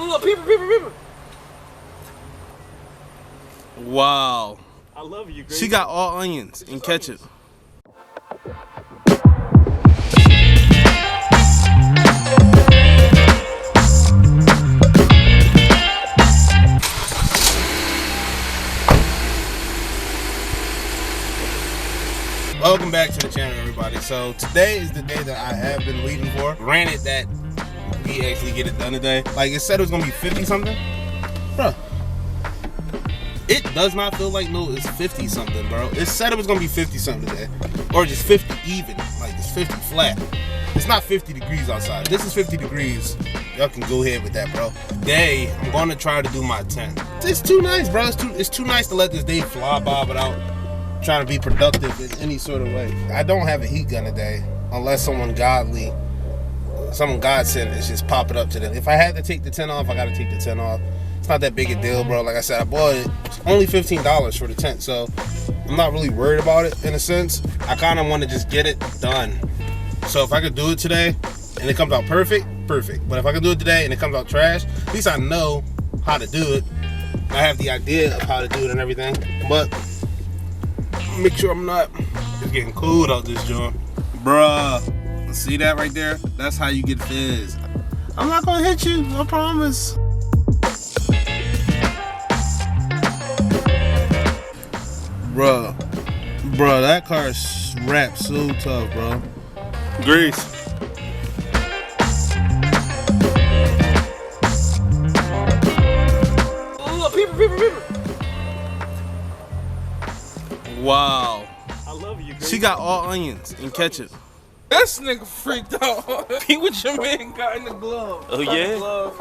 look, people. Wow. I love you, Grace. She got all onions and ketchup. Welcome back to the channel, everybody. So today is the day that I have been waiting for. Granted that we actually get it done today. Like it said it was gonna be 50 something. Bruh. It does not feel like no, it's 50 something, bro. It said it was gonna be 50 something today. Or just 50 even. Like it's 50 flat. It's not 50 degrees outside. This is 50 degrees. Y'all can go ahead with that, bro. Today, I'm gonna try to do my tint. It's too nice, bro. It's too nice to let this day fly by without trying to be productive in any sort of way. I don't have a heat gun today unless someone God sent is just pop it up to them. If I had to take the tint off, I gotta take the tint off. It's not that big a deal, bro. Like I said, I bought it. It's only $15 for the tint, so I'm not really worried about it in a sense. I kind of want to just get it done. So if I could do it today and it comes out perfect. But if I could do it today and it comes out trash, at least I know how to do it. I have the idea of how to do it and everything, but make sure I'm not. It's getting cold out this joint. Bruh, see that right there? That's how you get fizz. I'm not gonna hit you, I promise. Bruh, that car is wrapped so tough, bro. Grease. People. Wow. I love you, Grace. She got all onions and ketchup. This nigga freaked out. He what your man got in the glove. Oh yeah?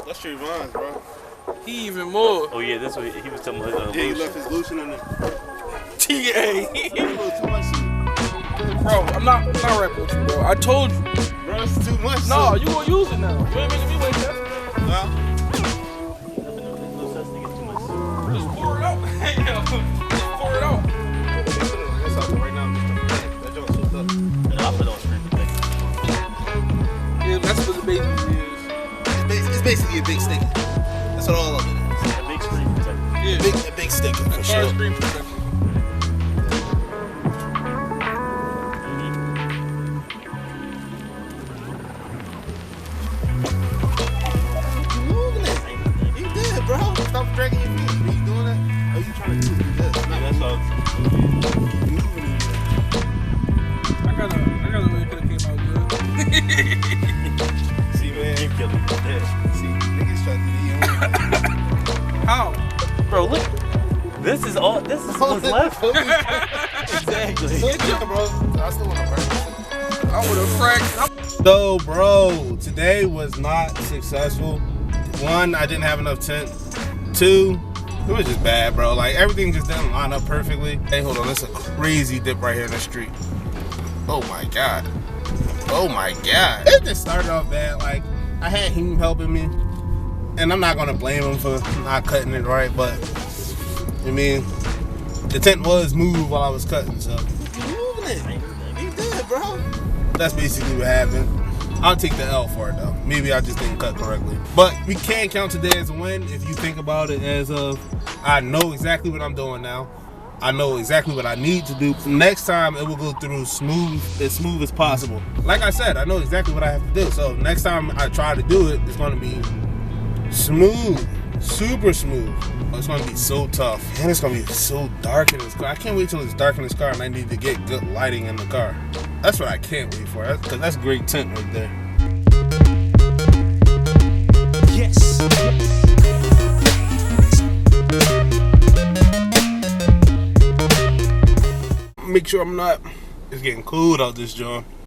That's Trayvon's, bro. He even more. Oh yeah, that's what he was telling me. Yeah, he left his lotion in there. TA. Too much. Bro, I'm not rapping with you, bro. I told you. Bro, it's too much. No, you gonna use it now. You ain't making me wait that. Well, Just pour it out. Just pour it out. that's out right now. That joint's so tough. And I'll put on screen protector. Yeah, that's what the basically is. It's basically a big sticker. That's what all of it is. A big screen protector. Yeah. A big sticker for Car sure. screen protection. You did, bro. Stop dragging your feet. Are you doing that? Are you trying to do this? Yeah, that's all. I gotta really could have came out good. See, man. You killed him. Yeah. See, niggas try to do the How? Bro, look. This is what's left. Exactly. Yeah, bro. I still want to practice. I would have fracked. So, bro, today was not successful. One, I didn't have enough tint. Two, it was just bad, bro. Like, everything just didn't line up perfectly. Hey, hold on. There's a crazy dip right here in the street. Oh, my God. Oh, my God. It just started off bad. Like, I had him helping me. And I'm not going to blame him for not cutting it right, but, I mean, the tint was moved while I was cutting, so. You moving it. You did, bro. That's basically what happened. I'll take the L for it though. Maybe I just didn't cut correctly. But we can count today as a win if you think about it as of, I know exactly what I'm doing now. I know exactly what I need to do. Next time it will go through as smooth as possible. Like I said, I know exactly what I have to do. So next time I try to do it, it's gonna be smooth, super smooth. It's gonna be so tough. And it's gonna be so dark in this car. I can't wait till it's dark in this car and I need to get good lighting in the car. That's what I can't wait for. Because that's great tint right there. Yes. Make sure I'm not. It's getting cold out this joint.